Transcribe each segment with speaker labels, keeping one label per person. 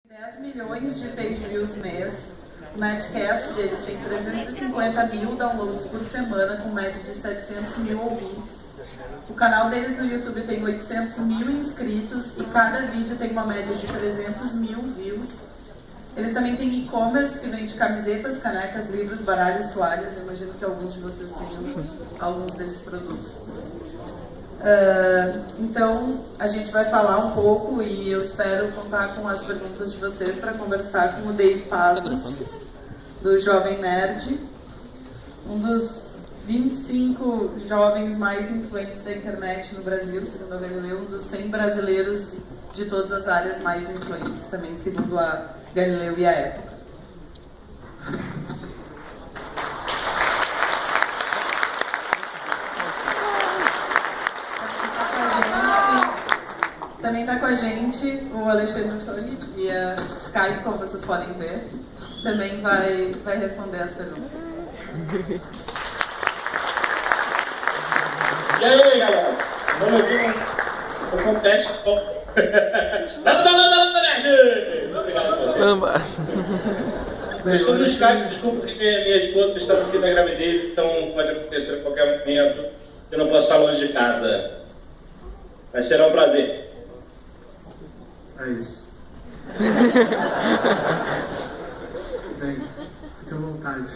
Speaker 1: 10 milhões de page views mês. O Netcast deles tem 350 mil downloads por semana, com média de 700 mil ouvintes. O canal deles no YouTube tem 800 mil inscritos e cada vídeo tem uma média de 300 mil views. Eles também têm e-commerce que vende camisetas, canecas, livros, baralhos, toalhas. Eu imagino que alguns de vocês tenham alguns desses produtos. Então, a gente vai falar um pouco e eu espero contar com as perguntas de vocês para conversar com o Dave Passos, do Jovem Nerd, um dos 25 jovens mais influentes da internet no Brasil, segundo a Galileu, um dos 100 brasileiros de todas as áreas mais influentes, também segundo a Galileu e a Época. Também está com a gente o Alexandre Toni, via Skype, como vocês podem ver. Também vai responder as perguntas.
Speaker 2: E aí, galera? Vamos ouvir um teste. Obrigado. Estou no Skype, desculpa que minha esposa está aqui na gravidez, então pode acontecer a qualquer momento. Eu não posso estar longe de casa. Mas será um prazer.
Speaker 3: É isso. Bem, fique à vontade.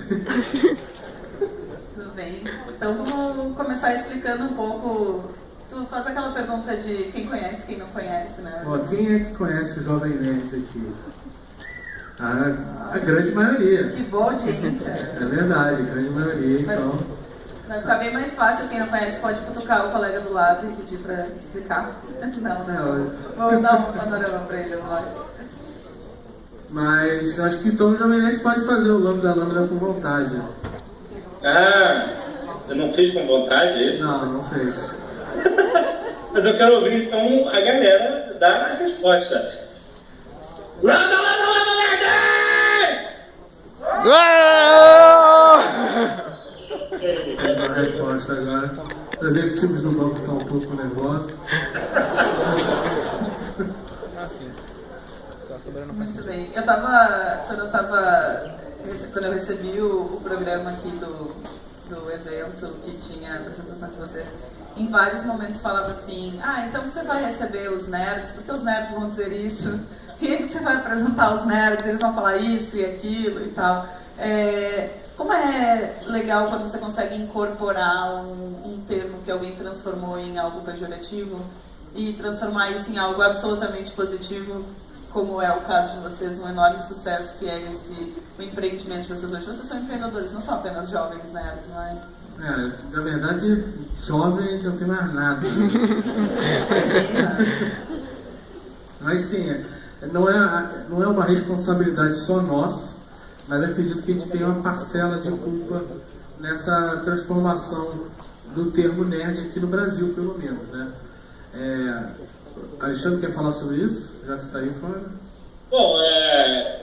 Speaker 1: Tudo bem. Então vamos começar explicando um pouco. Tu faz aquela pergunta de quem conhece, quem não conhece, né?
Speaker 3: Ó, quem é que conhece o Jovem Nerd aqui? A grande maioria.
Speaker 1: Que boa audiência.
Speaker 3: É verdade, a grande maioria, então.
Speaker 1: Vai ficar bem mais fácil, quem não conhece pode cutucar o colega do lado e pedir para explicar. Não. Vou dar um panorama para eles lá.
Speaker 3: Mas eu acho que então o Jovem Nerd pode fazer o Lambda com vontade.
Speaker 2: Ah, eu não fiz com vontade, é isso?
Speaker 3: Não fez.
Speaker 2: Mas eu quero ouvir então a galera dar a resposta. Lambda!
Speaker 3: A resposta agora. Os executivos do banco estão um pouco nervosos.
Speaker 1: Muito bem. Quando eu recebi o programa aqui do evento, que tinha a apresentação de vocês, em vários momentos falava assim, então você vai receber os nerds, porque os nerds vão dizer isso, e aí você vai apresentar os nerds, eles vão falar isso e aquilo e tal. Como é legal quando você consegue incorporar um termo que alguém transformou em algo pejorativo e transformar isso em algo absolutamente positivo, como é o caso de vocês, um enorme sucesso que é o empreendimento de vocês hoje. Vocês são empreendedores, não são apenas jovens nerds, não é?
Speaker 3: Na verdade, jovem a gente não tem mais nada. Mas sim, não é uma responsabilidade só nossa, mas acredito que a gente tem uma parcela de culpa nessa transformação do termo nerd aqui no Brasil, pelo menos, né? Alexandre quer falar sobre isso? Já que está aí fora.
Speaker 2: Bom,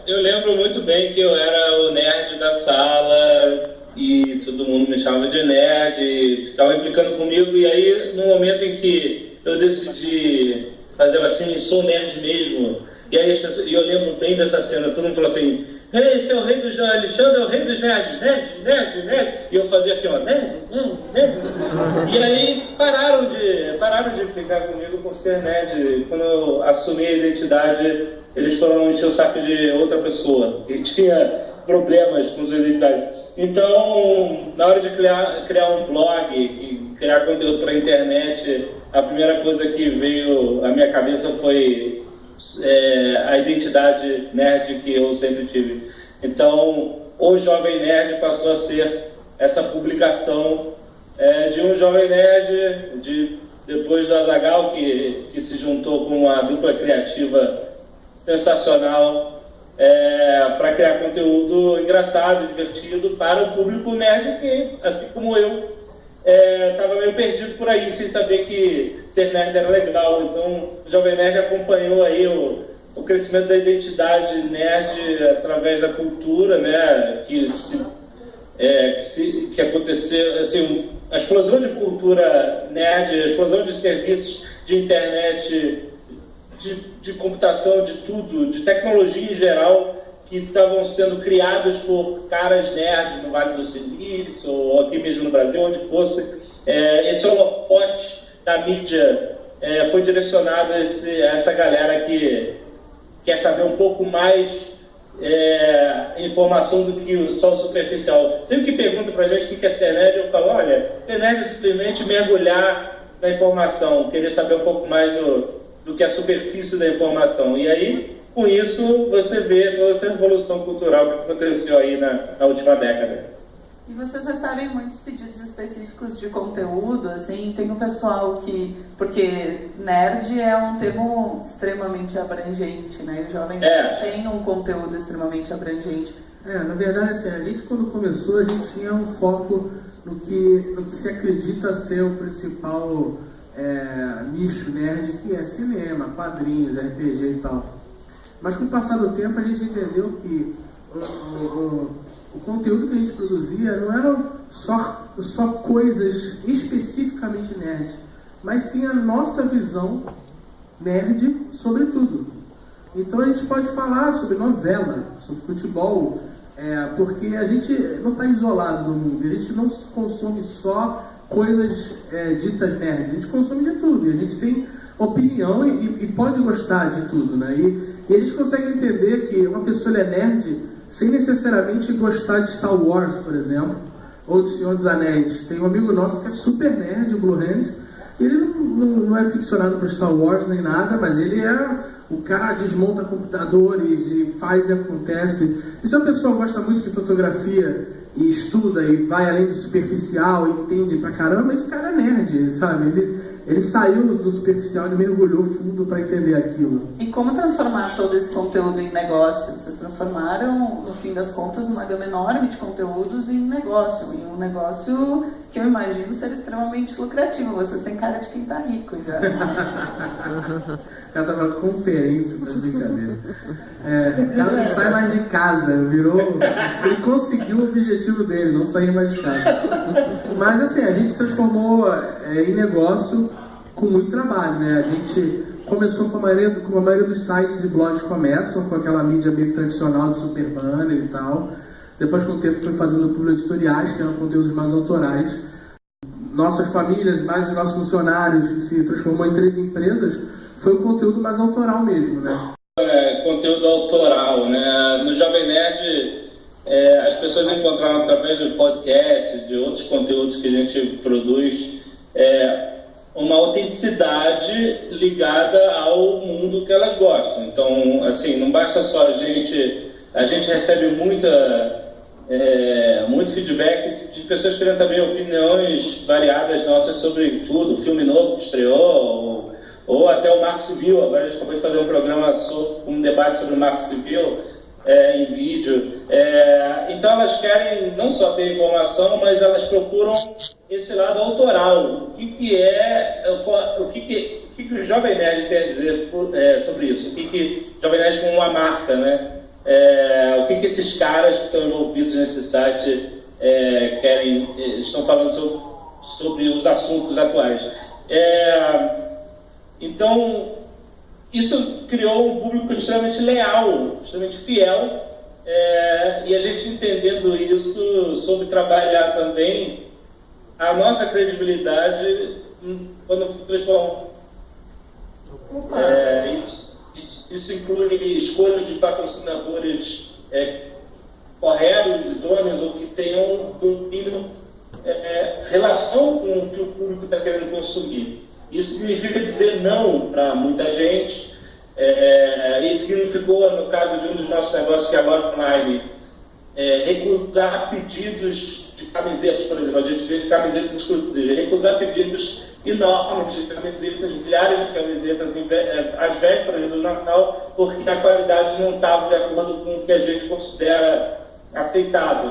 Speaker 2: eu lembro muito bem que eu era o nerd da sala e todo mundo me chamava de nerd e ficava implicando comigo, e aí no momento em que eu decidi fazer assim, sou nerd mesmo, e aí e eu lembro bem dessa cena, todo mundo falou assim, esse é o rei dos Alexandre, é o rei dos nerds, nerd. E eu fazia assim, nerd. E aí pararam de implicar comigo por ser nerd. Quando eu assumi a identidade, eles foram encher o saco de outra pessoa que tinha problemas com sua identidade. Então, na hora de criar um blog e criar conteúdo para a internet, a primeira coisa que veio à minha cabeça foi a identidade nerd que eu sempre tive. Então, o Jovem Nerd passou a ser essa publicação de um Jovem Nerd, depois do Azaghal, que se juntou com uma dupla criativa sensacional para criar conteúdo engraçado e divertido para o público nerd que, assim como eu, estava meio perdido por aí, sem saber que ser nerd era legal. Então, o Jovem Nerd acompanhou aí o crescimento da identidade nerd através da cultura, né, que aconteceu, assim, a explosão de cultura nerd, a explosão de serviços de internet de computação, de tudo, de tecnologia em geral, que estavam sendo criados por caras nerds no Vale do Silício, ou aqui mesmo no Brasil, onde fosse. Esse holofote da mídia foi direcionado a essa galera que quer saber um pouco mais informação do que só o superficial. Sempre que perguntam pra gente o que é ser nerd, eu falo, olha, ser nerd é simplesmente mergulhar na informação, querer saber um pouco mais do que a superfície da informação. E aí, com isso, você vê toda essa evolução cultural que aconteceu aí na última década.
Speaker 1: E vocês recebem muitos pedidos específicos de conteúdo, assim, tem o pessoal que... Porque nerd é um termo extremamente abrangente, né? E o Jovem Nerd tem um conteúdo extremamente abrangente.
Speaker 3: Na verdade, assim, a gente quando começou, a gente tinha um foco no que se acredita ser o principal nicho nerd, que é cinema, quadrinhos, RPG e tal. Mas com o passar do tempo, a gente entendeu que o conteúdo que a gente produzia não eram só coisas especificamente nerd, mas sim a nossa visão nerd sobre tudo. Então a gente pode falar sobre novela, sobre futebol, porque a gente não está isolado no mundo, a gente não consome só coisas ditas nerd, a gente consome de tudo, e a gente tem opinião e pode gostar de tudo, né? E a gente consegue entender que uma pessoa é nerd sem necessariamente gostar de Star Wars, por exemplo, ou de Senhor dos Anéis. Tem um amigo nosso que é super nerd, o Blue Hand, ele não é ficcionado por Star Wars nem nada, mas ele o cara desmonta computadores e faz e acontece. E se a pessoa gosta muito de fotografia e estuda e vai além do superficial e entende pra caramba, esse cara é nerd, sabe? Ele saiu do superficial e mergulhou fundo para entender aquilo.
Speaker 1: E como transformar todo esse conteúdo em negócio? Vocês transformaram, no fim das contas, uma gama enorme de conteúdos em negócio. Em um negócio que eu imagino ser extremamente lucrativo. Vocês têm cara de quem tá rico já.
Speaker 3: O cara tava com conferência das brincadeiras. O cara não sai mais de casa, ele conseguiu o objetivo dele, não sair mais de casa. Mas assim, a gente transformou em negócio com muito trabalho, né? A gente começou como a maioria dos sites de blogs começam, com aquela mídia meio tradicional do super banner e tal. Depois, com o tempo, foi fazendo publi editoriais, que eram conteúdos mais autorais. Nossas famílias, mais os nossos funcionários, que se transformou em 3 empresas, foi o conteúdo mais autoral mesmo, né?
Speaker 2: Conteúdo autoral, né? No Jovem Nerd, as pessoas encontraram através do podcast, de outros conteúdos que a gente produz, uma autenticidade ligada ao mundo que elas gostam. Então, assim, não basta só a gente recebe muito feedback de pessoas querendo saber opiniões variadas nossas sobre tudo, filme novo que estreou, ou até o Marco Civil. Agora a gente acabou de fazer um programa um debate sobre o Marco Civil em vídeo. Então elas querem não só ter informação, mas elas procuram esse lado autoral. O que o Jovem Nerd tem a dizer sobre isso? O que o Jovem Nerd como uma marca, né? O que esses caras que estão envolvidos nesse site estão falando sobre os assuntos atuais. Então, isso criou um público extremamente leal, extremamente fiel, e a gente entendendo isso, soube trabalhar também a nossa credibilidade quando transformamos. Isso inclui escolha de patrocinadores corretos, idôneos, ou que tenham, no mínimo, relação com o que o público está querendo consumir. Isso significa dizer não para muita gente. Isso significou, no caso de um dos nossos negócios, que é a loja online, recusar pedidos de camisetas, por exemplo. A gente vende camisetas exclusivas. Recusar pedidos enormes de camisetas, milhares de camisetas às vésperas do Natal, porque a qualidade não estava de acordo com o que a gente considera aceitável.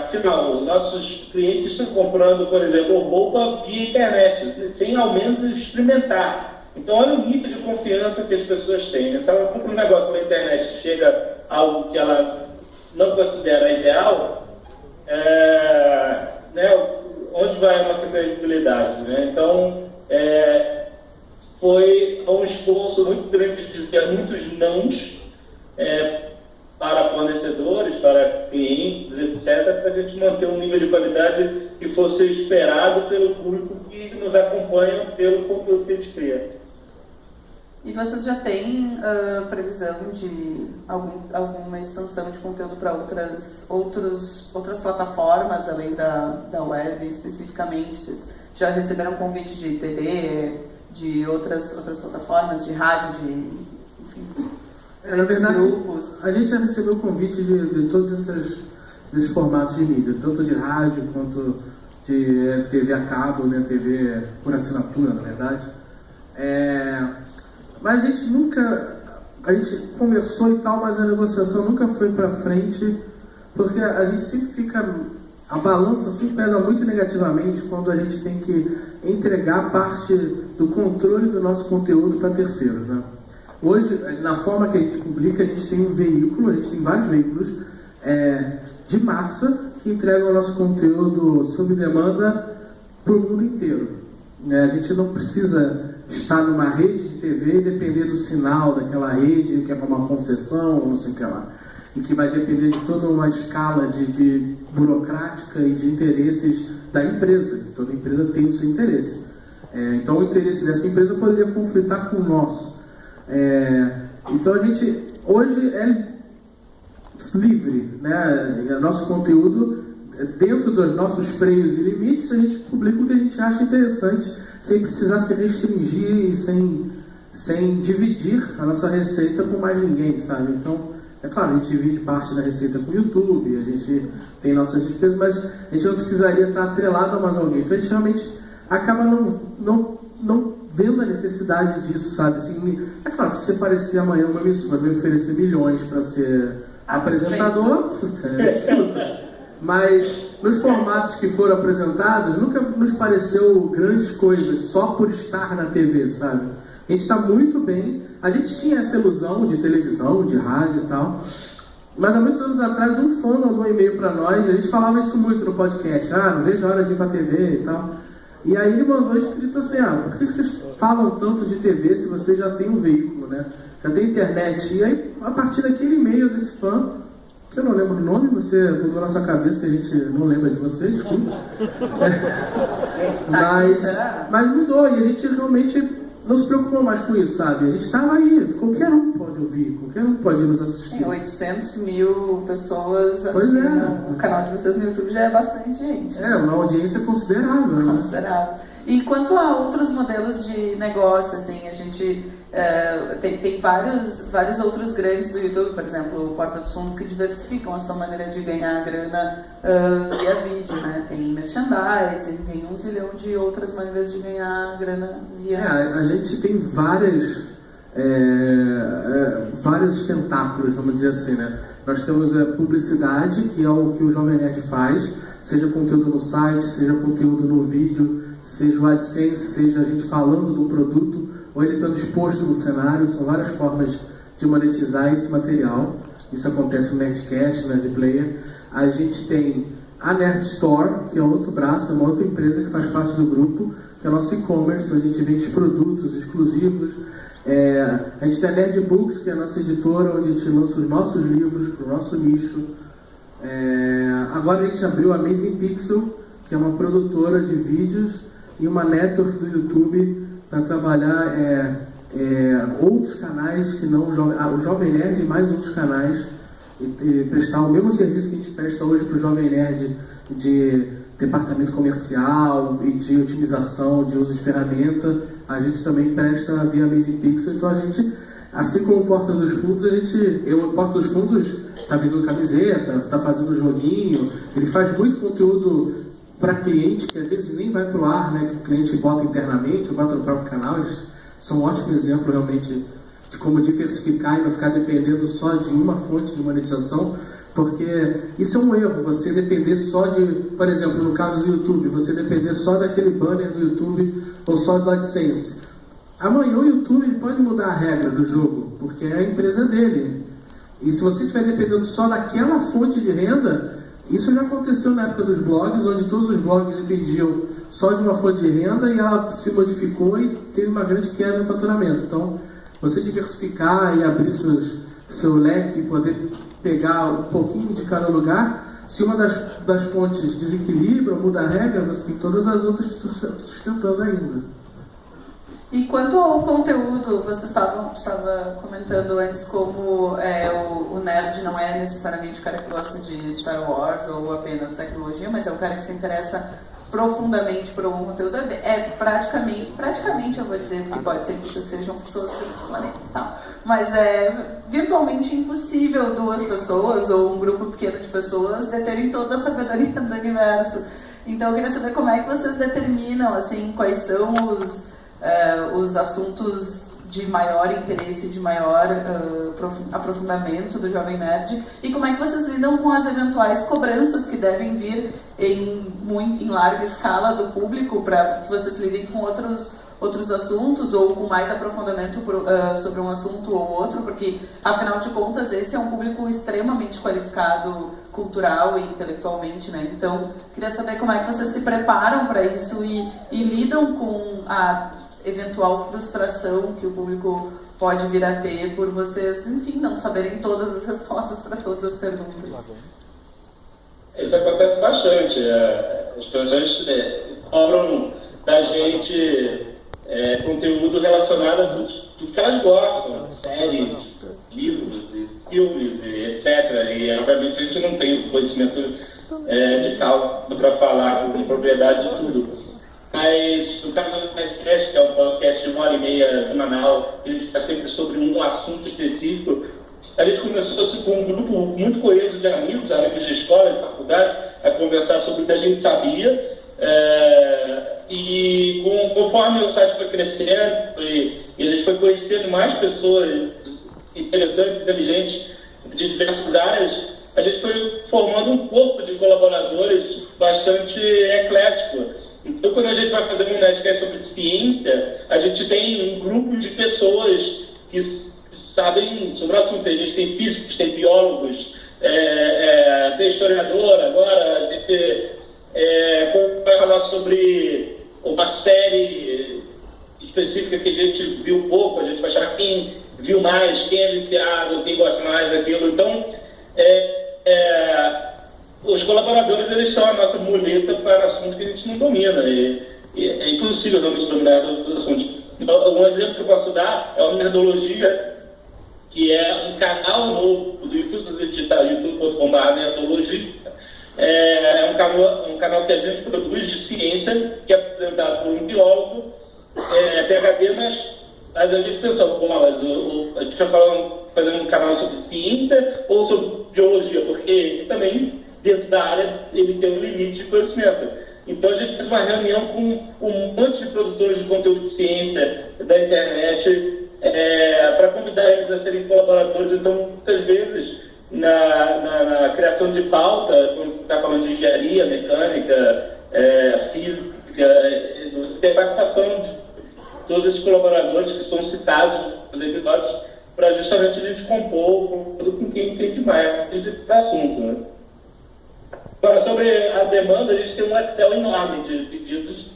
Speaker 2: Afinal, nossos clientes estão comprando, por exemplo, roupa via internet, sem ao menos experimentar. Então, olha o nível de confiança que as pessoas têm. Então, ela compra um negócio pela internet que chega a algo que ela não considera ideal, onde vai a nossa credibilidade, né? Então, foi um esforço muito grande de dizer muitos nãos para fornecedores, para clientes, etc., para a gente manter um nível de qualidade que fosse esperado pelo público que nos acompanha pelo conteúdo que a gente cria.
Speaker 1: E vocês já têm previsão de alguma expansão de conteúdo para outras plataformas, além da web especificamente? Vocês já receberam convite de TV, de outras plataformas, de rádio, enfim,
Speaker 3: na verdade,
Speaker 1: grupos?
Speaker 3: A gente já recebeu convite de todos esses formatos de mídia, tanto de rádio quanto de TV a cabo, né, TV por assinatura, na verdade. Mas a gente conversou e tal, mas a negociação nunca foi para frente, porque a gente sempre a balança sempre pesa muito negativamente quando a gente tem que entregar parte do controle do nosso conteúdo para terceiros, né? Hoje, na forma que a gente publica, a gente tem um veículo, a gente tem vários veículos de massa que entregam o nosso conteúdo sob demanda para o mundo inteiro, né? A gente não precisa estar numa rede de TV e depender do sinal daquela rede, que é uma concessão, não sei o que lá, e que vai depender de toda uma escala de burocrática e de interesses da empresa, que toda empresa tem o seu interesse. Então o interesse dessa empresa poderia conflitar com o nosso. Então a gente hoje é livre, né? Nosso conteúdo, dentro dos nossos freios e limites, a gente publica o que a gente acha interessante, sem precisar se restringir e sem dividir a nossa receita com mais ninguém, sabe? Então, é claro, a gente divide parte da receita com o YouTube, a gente tem nossas despesas, mas a gente não precisaria estar atrelado a mais alguém. Então a gente realmente acaba não vendo a necessidade disso, sabe? Assim, é claro que se você parecer amanhã uma emissora me oferecer milhões para ser apresentador, mas nos formatos que foram apresentados, nunca nos pareceu grandes coisas só por estar na TV, sabe? A gente está muito bem. A gente tinha essa ilusão de televisão, de rádio e tal, mas há muitos anos atrás um fã mandou um e-mail para nós, a gente falava isso muito no podcast, não vejo a hora de ir para TV e tal. E aí ele mandou escrito assim, por que vocês falam tanto de TV se vocês já têm um veículo, né? Já tem internet? E aí, a partir daquele e-mail desse fã, que eu não lembro o nome, você mudou a nossa cabeça e a gente não lembra de você, desculpa. Mas mudou, e a gente realmente não se preocupou mais com isso, sabe? A gente estava aí, qualquer um pode ouvir, qualquer um pode nos assistir.
Speaker 1: 800 mil pessoas assinam o canal de vocês no YouTube, já é bastante gente.
Speaker 3: Uma audiência considerável, né?
Speaker 1: Considerável. E quanto a outros modelos de negócio, assim, a gente tem vários outros grandes do YouTube, por exemplo, o Porta dos Fundos, que diversificam a sua maneira de ganhar grana via vídeo, né? Tem merchandising, tem 1 zilhão de outras maneiras de ganhar grana via...
Speaker 3: A gente tem vários tentáculos, vamos dizer assim, né? Nós temos a publicidade, que é o que o Jovem Nerd faz, seja conteúdo no site, seja conteúdo no vídeo, seja o AdSense, seja a gente falando do produto, ou ele estando exposto no cenário. São várias formas de monetizar esse material. Isso acontece no Nerdcast, no Nerdplayer. A gente tem a Nerd Store, que é outro braço, é uma outra empresa que faz parte do grupo, que é o nosso e-commerce, onde a gente vende produtos exclusivos. A gente tem a Nerd Books, que é a nossa editora, onde a gente lança os nossos livros para o nosso nicho. Agora a gente abriu a Amazing Pixel, que é uma produtora de vídeos, e uma network do YouTube para trabalhar outros canais que não o Jovem Nerd e mais outros canais, e prestar o mesmo serviço que a gente presta hoje para o Jovem Nerd de departamento comercial e de otimização, de uso de ferramenta. A gente também presta via Amazing Pixel. Então a gente, assim como o Porta dos Fundos, o Porta dos Fundos está vendendo camiseta, está fazendo joguinho, ele faz muito conteúdo para cliente, que às vezes nem vai para o ar, né? Que o cliente bota internamente ou bota no próprio canal. Eles são um ótimo exemplo realmente de como diversificar e não ficar dependendo só de uma fonte de monetização, porque isso é um erro, você depender só de, por exemplo, no caso do YouTube, você depender só daquele banner do YouTube ou só do AdSense. Amanhã o YouTube pode mudar a regra do jogo, porque é a empresa dele. E se você estiver dependendo só daquela fonte de renda, isso já aconteceu na época dos blogs, onde todos os blogs dependiam só de uma fonte de renda e ela se modificou e teve uma grande queda no faturamento. Então, você diversificar e abrir seu leque e poder pegar um pouquinho de cada lugar, se uma das fontes desequilibra, muda a regra, você tem todas as outras sustentando ainda.
Speaker 1: E quanto ao conteúdo, você estava comentando antes como o nerd não é necessariamente o cara que gosta de Star Wars ou apenas tecnologia, mas é o cara que se interessa profundamente por algum conteúdo. É praticamente eu vou dizer, porque pode ser que vocês sejam pessoas de outro planeta e tal, mas é virtualmente impossível duas pessoas ou um grupo pequeno de pessoas deterem toda a sabedoria do universo. Então eu queria saber como é que vocês determinam, assim, quais são os assuntos de maior interesse, de maior aprofundamento do Jovem Nerd, e como é que vocês lidam com as eventuais cobranças que devem vir em larga escala do público para que vocês lidem com outros assuntos ou com mais aprofundamento sobre um assunto ou outro, porque afinal de contas esse é um público extremamente qualificado cultural e intelectualmente, né? Então queria saber como é que vocês se preparam para isso e lidam com a eventual frustração que o público pode vir a ter por vocês, enfim, não saberem todas as respostas para todas as perguntas.
Speaker 2: Isso acontece bastante. As pessoas cobram da gente conteúdo relacionado do que elas gostam, séries, livros, filmes, etc. E, obviamente, a gente não tem o conhecimento de causa para falar com propriedade de tudo. Mas no caso do podcast, que é um podcast de 1h30 semanal, ele está sempre sobre um assunto específico, a gente começou com um grupo muito coeso de amigos de escola, de faculdade, a conversar sobre o que a gente sabia. E conforme o site foi crescendo e a gente foi conhecendo mais pessoas interessantes, inteligentes, de diversas áreas, a gente foi formando um corpo de colaboradores bastante eclético. Então, quando a gente vai fazer um Nerdcast sobre ciência, a gente tem um grupo de pessoas que sabem sobre o assunto. A gente tem físicos, tem biólogos, tem historiador agora, a gente vai falar sobre uma série específica que a gente viu pouco, a gente vai achar quem viu mais, quem é viciado, quem gosta mais daquilo. Então, os colaboradores, eles são a nossa muleta para assuntos que a gente não domina. E é impossível não dominar todos os assuntos. Então, um exemplo que eu posso dar é a Nerdologia, que é um canal novo do YouTube, se você digitar youtube.com/nerdologia. É um canal que a gente produz de ciência, que é apresentado por um biólogo, PhD, mas a gente pensou, a gente vai fazendo um canal sobre ciência ou sobre biologia, porque também dentro da área ele tem um limite de conhecimento. Então a gente fez uma reunião com um monte de produtores de conteúdo de ciência da internet para convidar eles a serem colaboradores. Então, muitas vezes, na criação de pauta, quando está falando de engenharia, mecânica, física, você tem a participação de todos esses colaboradores que são citados nos episódios para justamente a gente compor com quem entende mais desse assunto, né? Agora, sobre a demanda, a gente tem um Excel enorme de pedidos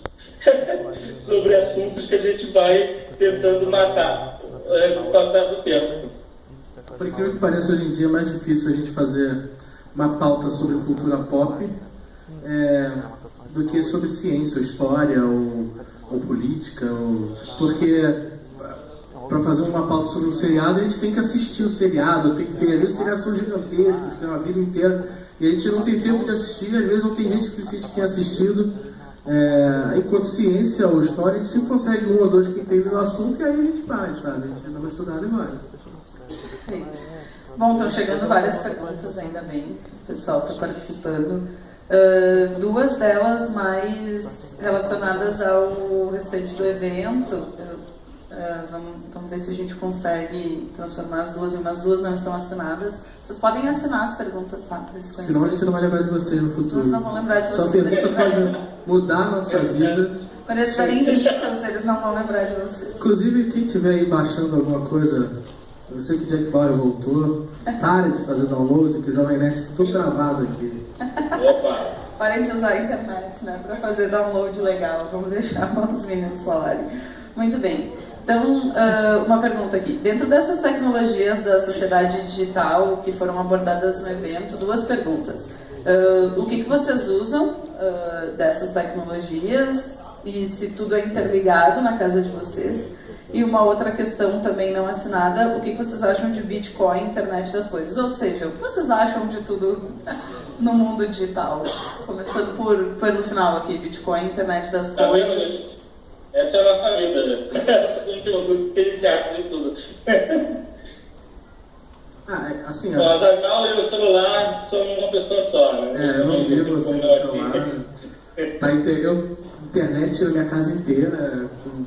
Speaker 2: sobre assuntos que a gente vai tentando matar no passar do tempo.
Speaker 3: Por incrível que pareça, hoje em dia é mais difícil a gente fazer uma pauta sobre cultura pop do que sobre ciência, ou história, ou política, porque para fazer uma pauta sobre um seriado, a gente tem que assistir o seriado, tem que ter, às vezes, seriados são gigantescos, tem uma vida inteira. E a gente não tem tempo de assistir, às vezes não tem gente suficiente que tenha assistido. Enquanto ciência ou história, a gente sempre consegue um ou dois que entendem o assunto e aí a gente vai, sabe? A gente dá uma estudada e vai.
Speaker 1: Perfeito. Bom, estão chegando várias perguntas, ainda bem, o pessoal está participando. Duas delas mais relacionadas ao restante do evento. Vamos ver se a gente consegue transformar as duas, mas duas não estão assinadas. Vocês podem assinar as perguntas, tá? Para eles conhecerem.
Speaker 3: Senão a gente não vai lembrar de vocês no futuro.
Speaker 1: Vocês não vão lembrar de vocês.
Speaker 3: Só pergunta pode mudar a nossa vida.
Speaker 1: Quando eles estiverem ricos, eles não vão lembrar de vocês.
Speaker 3: Inclusive, quem estiver aí baixando alguma coisa, eu sei que Jack Bauer voltou, pare de fazer download, que o Jovem Nerd está tudo travado aqui.
Speaker 2: Opa!
Speaker 1: Parem de usar a internet, né, para fazer download legal. Vamos deixar os meninos falarem. Muito bem. Então, uma pergunta aqui. Dentro dessas tecnologias da sociedade digital que foram abordadas no evento, 2 perguntas. O que vocês usam dessas tecnologias e se tudo é interligado na casa de vocês? E uma outra questão também não assinada, o que vocês acham de Bitcoin, internet das coisas? Ou seja, o que vocês acham de tudo no mundo digital? Começando pelo final aqui, Bitcoin, internet das coisas.
Speaker 2: Essa é a nossa vida, né? Que a gente acha de tudo.
Speaker 3: Assim...
Speaker 2: Nós, e o celular, somos uma pessoa só, né?
Speaker 3: Eu não vivo sem o celular. Internet na minha casa inteira, com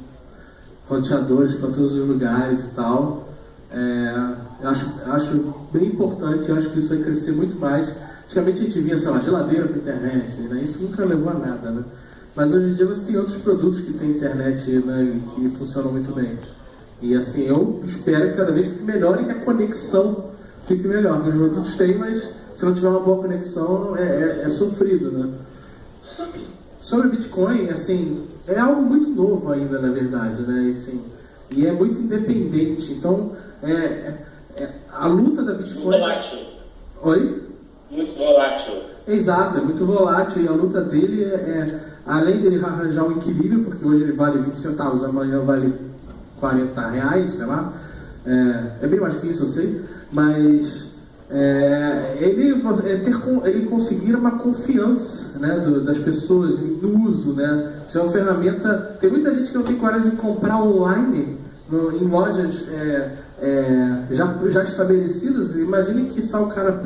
Speaker 3: roteadores para todos os lugares e tal. Eu acho bem importante, eu acho que isso vai crescer muito mais. Antigamente a gente via, sei lá, geladeira para internet, né? Isso nunca levou a nada, né? Mas hoje em dia você tem outros produtos que tem internet, né, que funcionam muito bem. E assim, eu espero que cada vez fique melhor e que a conexão fique melhor. Porque os produtos têm, mas se não tiver uma boa conexão, é sofrido, né? Sobre Bitcoin, assim, é algo muito novo ainda, na verdade, né? E, assim, e é muito independente. Então, a luta da Bitcoin...
Speaker 2: Muito volátil.
Speaker 3: Oi?
Speaker 2: Muito volátil.
Speaker 3: Exato, é muito volátil. E a luta dele além dele arranjar um equilíbrio, porque hoje ele vale 20 centavos, amanhã vale 40 reais, sei lá. É bem mais que isso, eu sei. Mas ele conseguir uma confiança, né, das pessoas no uso, né? Isso é uma ferramenta... Tem muita gente que não tem coragem de comprar online em lojas já estabelecidas. Imagine que só o cara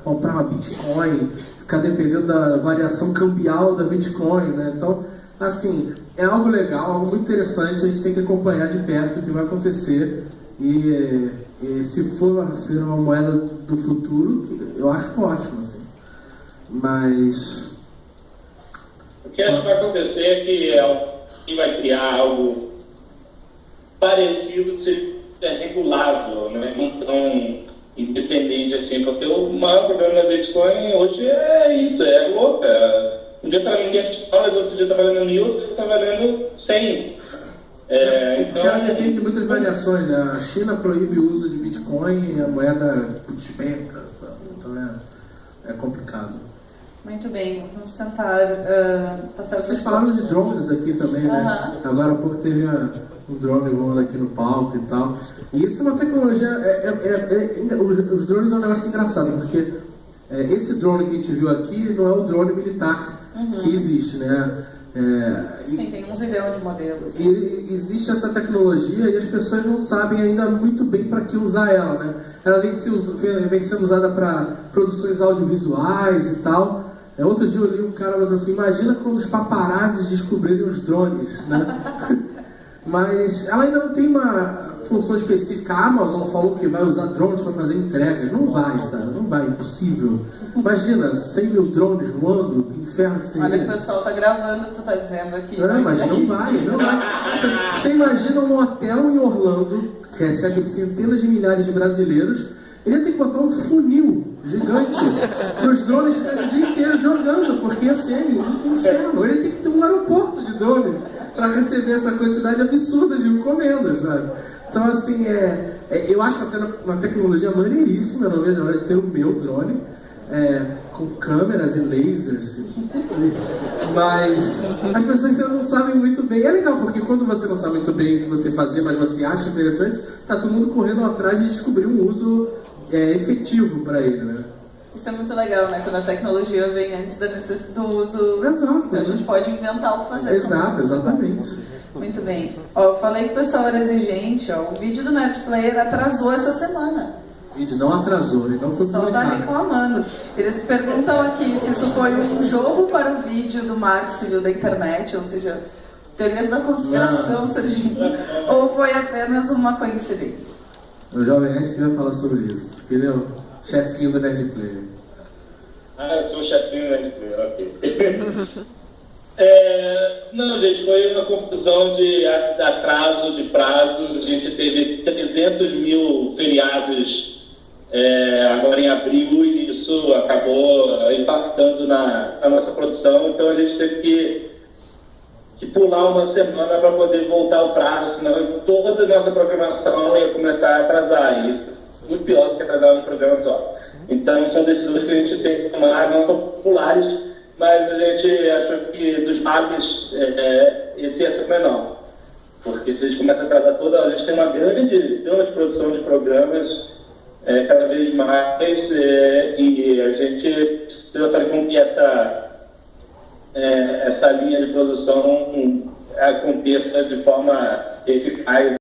Speaker 3: comprar uma Bitcoin, ficar dependendo da variação cambial da Bitcoin, né? Então, assim, é algo legal, algo muito interessante. A gente tem que acompanhar de perto o que vai acontecer e se for ser uma moeda do futuro, eu acho ótimo, assim. Mas
Speaker 2: o que acho que vai acontecer é que vai criar algo parecido de ser regulável, né? Não tão independente assim, porque o maior problema da Bitcoin hoje é isso, é louca. Um dia está valendo $500, outro dia está valendo 1.000, outro dia está valendo 100.
Speaker 3: Então, ela depende de muitas variações, né? A China proíbe o uso de Bitcoin e a moeda despenca, então é complicado.
Speaker 1: Muito bem, vamos tentar passar...
Speaker 3: Vocês falaram de drones aqui também, né? Agora há pouco teve um drone voando aqui no palco e tal. E isso é uma tecnologia... os drones é um negócio engraçado, porque esse drone que a gente viu aqui não é o drone militar que existe, né?
Speaker 1: Sim, tem uns milhões de modelos.
Speaker 3: E existe essa tecnologia e as pessoas não sabem ainda muito bem para que usar ela, né? Ela vem sendo usada para produções audiovisuais e tal. Outro dia eu li um cara falando assim: imagina quando os paparazzis descobrirem os drones, né? Mas ela ainda não tem uma função específica. A Amazon falou que vai usar drones para fazer entrega. Não vai, sabe? Não vai, impossível. Imagina, 100 mil drones voando, que inferno que seria.
Speaker 1: Olha que o pessoal tá gravando o que tu tá dizendo aqui.
Speaker 3: Não, mas não vai. Você imagina um hotel em Orlando, que recebe centenas de milhares de brasileiros, ele ia ter que botar um funil gigante para os drones ficarem o dia inteiro jogando, porque assim, um inferno. Ele tem que ter um aeroporto de drone para receber essa quantidade absurda de encomendas, sabe? Então, assim, eu acho que uma tecnologia maneiríssima. Eu não vejo a hora de ter o meu drone, com câmeras e lasers, mas as pessoas ainda não sabem muito bem. É legal, porque quando você não sabe muito bem o que você fazer, mas você acha interessante, tá todo mundo correndo atrás de descobrir um uso efetivo para ele, né?
Speaker 1: Isso é muito legal, né? Quando a tecnologia vem antes do uso.
Speaker 3: Exato,
Speaker 1: a gente pode inventar o que fazer.
Speaker 3: Exato, exatamente.
Speaker 1: Muito bem. Eu falei que o pessoal era exigente. O vídeo do Nerd Player atrasou essa semana.
Speaker 3: O vídeo não atrasou, ele não foi
Speaker 1: publicado. Só tá reclamando. Eles perguntam aqui se isso foi um jogo para o vídeo do Marco Civil da internet, ou seja, teorias da conspiração surgindo, ou foi apenas uma coincidência.
Speaker 3: O Jovem Nerd que vai falar sobre isso. Ele é o chefinho do Nerd Player.
Speaker 2: Eu sou o chefinho do Nerd Player, ok. Não, gente, foi uma confusão de atraso de prazo. A gente teve 300 mil feriados agora em abril, e isso acabou impactando na nossa produção, então a gente teve que pular uma semana para poder voltar ao prazo, senão toda a nossa programação ia começar a atrasar, e isso é muito pior do que atrasar um programa só. Então são decisões que a gente tem que tomar, não são populares, mas a gente achou que dos males esse ia ser menor. Porque se a gente começa a atrasar toda, a gente tem uma grande produção de programas cada vez mais, e a gente precisa fazer com que essa linha de produção aconteça de forma eficaz.